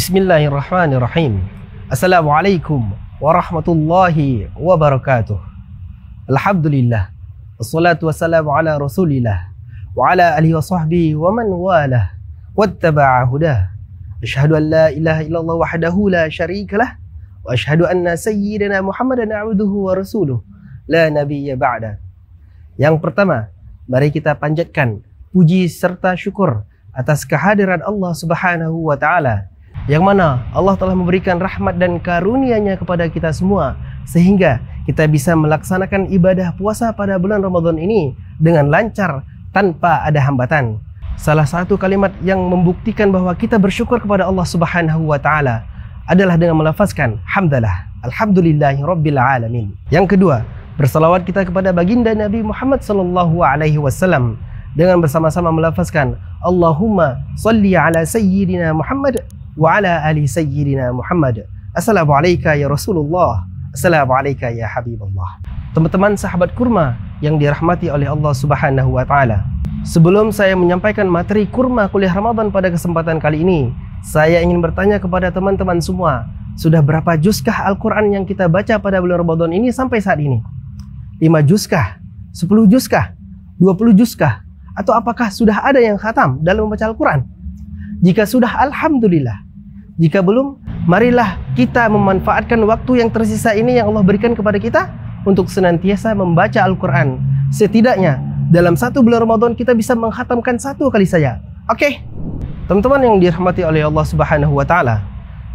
Bismillahirrahmanirrahim. Assalamualaikum warahmatullahi wabarakatuh. Alhamdulillah. Wassalatu wassalamu ala rasulillah wa ala alihi wa sahbihi wa man walah wattaba'a hudah. Asyhadu an la ilaha illallah wahdahu la syarikalah wa asyhadu anna sayyidina Muhammadan abduhu wa rasuluh la nabiyya ba'da. Yang pertama, mari kita panjatkan puji serta syukur atas kehadiran Allah Subhanahu wa taala, yang mana Allah telah memberikan rahmat dan karunia-Nya kepada kita semua sehingga kita bisa melaksanakan ibadah puasa pada bulan Ramadan ini dengan lancar tanpa ada hambatan. Salah satu kalimat yang membuktikan bahwa kita bersyukur kepada Allah Subhanahu wa taala adalah dengan melafazkan hamdalah, alhamdulillahi rabbil alamin. Yang kedua, bersalawat kita kepada baginda Nabi Muhammad sallallahu alaihi wasallam dengan bersama-sama melafazkan Allahumma salli ala sayyidina Muhammad wa ala ali sayyidina Muhammad. Assalamualaikum ya Rasulullah, assalamualaikum ya Habibullah. Teman-teman sahabat kurma yang dirahmati oleh Allah Subhanahu wa taala, sebelum saya menyampaikan materi kurma kuliah Ramadan pada kesempatan kali ini, saya ingin bertanya kepada teman-teman semua, sudah berapa juskah Al-Quran yang kita baca pada bulan Ramadan ini sampai saat ini? 5 juskah? 10 juskah? 20 juskah? Atau apakah sudah ada yang khatam dalam membaca Al-Quran? Jika sudah, alhamdulillah. Jika belum, marilah kita memanfaatkan waktu yang tersisa ini yang Allah berikan kepada kita untuk senantiasa membaca Al-Quran. Setidaknya dalam 1 bulan Ramadan kita bisa menghatamkan 1 kali saja. Oke? Teman-teman yang dirahmati oleh Allah Subhanahu wa taala,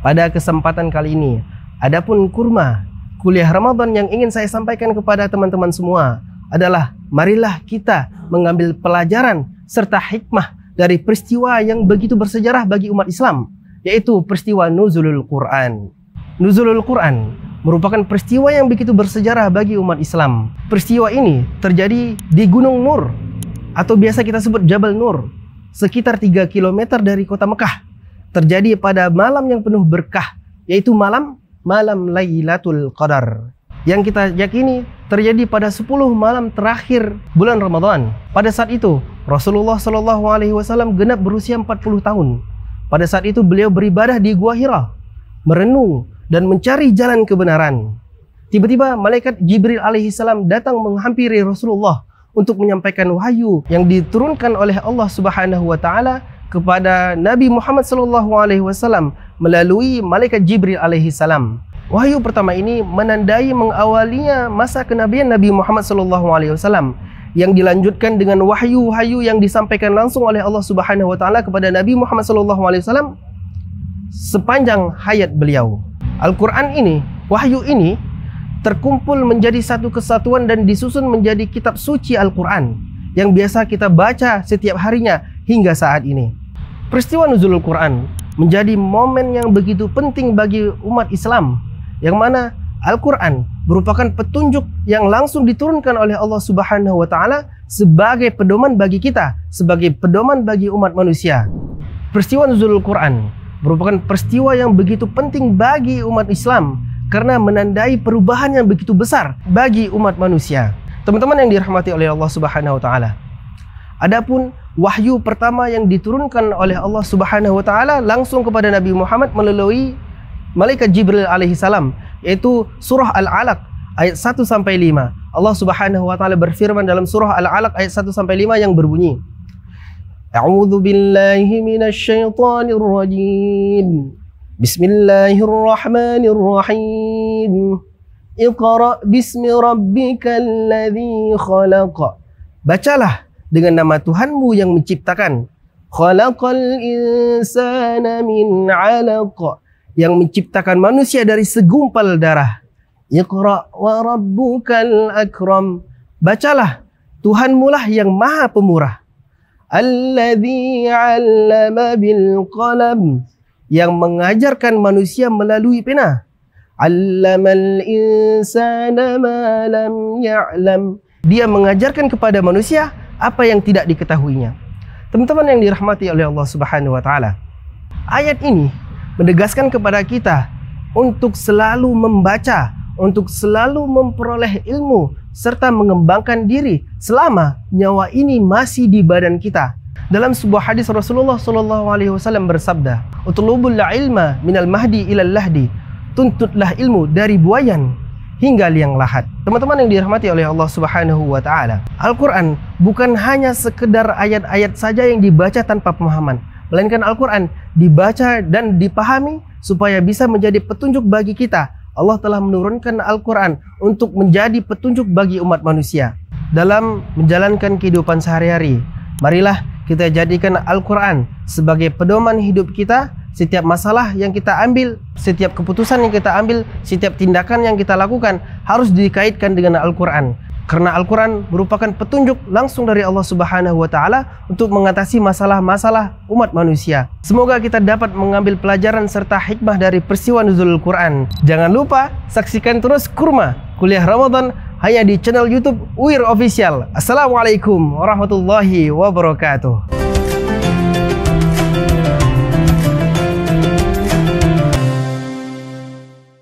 pada kesempatan kali ini, adapun kurma kuliah Ramadan yang ingin saya sampaikan kepada teman-teman semua adalah marilah kita mengambil pelajaran serta hikmah dari peristiwa yang begitu bersejarah bagi umat Islam, yaitu peristiwa Nuzulul Quran. Nuzulul Quran merupakan peristiwa yang begitu bersejarah bagi umat Islam. Peristiwa ini terjadi di Gunung Nur atau biasa kita sebut Jabal Nur, sekitar 3 km dari kota Mekah. Terjadi pada malam yang penuh berkah, yaitu malam Lailatul Qadar, yang kita yakini terjadi pada 10 malam terakhir bulan Ramadan. Pada saat itu Rasulullah SAW genap berusia 40 tahun. Pada saat itu beliau beribadah di Gua Hira, merenung dan mencari jalan kebenaran. Tiba-tiba malaikat Jibril alaihissalam datang menghampiri Rasulullah untuk menyampaikan wahyu yang diturunkan oleh Allah Subhanahu wa taala kepada Nabi Muhammad SAW melalui malaikat Jibril alaihissalam. Wahyu pertama ini menandai mengawalinya masa kenabian Nabi Muhammad SAW, yang dilanjutkan dengan wahyu-wahyu yang disampaikan langsung oleh Allah Subhanahu wa taala kepada Nabi Muhammad SAW sepanjang hayat beliau. Al-Quran ini, wahyu ini terkumpul menjadi satu kesatuan dan disusun menjadi kitab suci Al-Quran yang biasa kita baca setiap harinya hingga saat ini. Peristiwa Nuzulul Quran menjadi momen yang begitu penting bagi umat Islam, yang mana Al-Quran merupakan petunjuk yang langsung diturunkan oleh Allah Subhanahu wa taala sebagai pedoman bagi kita, sebagai pedoman bagi umat manusia. Peristiwa Nuzulul Quran merupakan peristiwa yang begitu penting bagi umat Islam karena menandai perubahan yang begitu besar bagi umat manusia. Teman-teman yang dirahmati oleh Allah Subhanahu wa taala, adapun wahyu pertama yang diturunkan oleh Allah Subhanahu wa taala langsung kepada Nabi Muhammad melalui malaikat Jibril alaihissalam, yaitu surah Al-Alaq ayat 1 sampai 5. Allah Subhanahu wa taala berfirman dalam surah Al-Alaq ayat 1 sampai 5 yang berbunyi, A'udzu billahi minasy syaithanir rajim. Bismillahirrahmanirrahim. Iqra bismi rabbikal ladzi khalaq. Bacalah dengan nama Tuhanmu yang menciptakan. Khalaqal insana min 'alaq, yang menciptakan manusia dari segumpal darah. Iqra wa rabbukal akram. Bacalah, Tuhanmu lah yang maha pemurah. Alladzi 'allama bil qalam, yang mengajarkan manusia melalui pena. 'Allamal insana ma lam ya'lam, dia mengajarkan kepada manusia apa yang tidak diketahuinya. Teman-teman yang dirahmati oleh Allah Subhanahu wa taala, ayat ini menegaskan kepada kita untuk selalu membaca, untuk selalu memperoleh ilmu serta mengembangkan diri selama nyawa ini masih di badan kita. Dalam sebuah hadis Rasulullah SAW bersabda, utlubul ilma minal mahdi ilal lahdi. Tuntutlah ilmu dari buayan hingga liang lahat. Teman-teman yang dirahmati oleh Allah Subhanahu wa taala, Al-Qur'an bukan hanya sekedar ayat-ayat saja yang dibaca tanpa pemahaman, melainkan Al-Qur'an dibaca dan dipahami supaya bisa menjadi petunjuk bagi kita. Allah telah menurunkan Al-Qur'an untuk menjadi petunjuk bagi umat manusia dalam menjalankan kehidupan sehari-hari. Marilah kita jadikan Al-Qur'an sebagai pedoman hidup kita. Setiap masalah yang kita ambil, setiap keputusan yang kita ambil, setiap tindakan yang kita lakukan harus dikaitkan dengan Al-Qur'an. Karena Al-Qur'an merupakan petunjuk langsung dari Allah Subhanahu wa taala untuk mengatasi masalah-masalah umat manusia. Semoga kita dapat mengambil pelajaran serta hikmah dari peristiwa nuzulul Quran. Jangan lupa saksikan terus Kurma Kuliah Ramadan hanya di channel YouTube UIR Official. Assalamualaikum warahmatullahi wabarakatuh.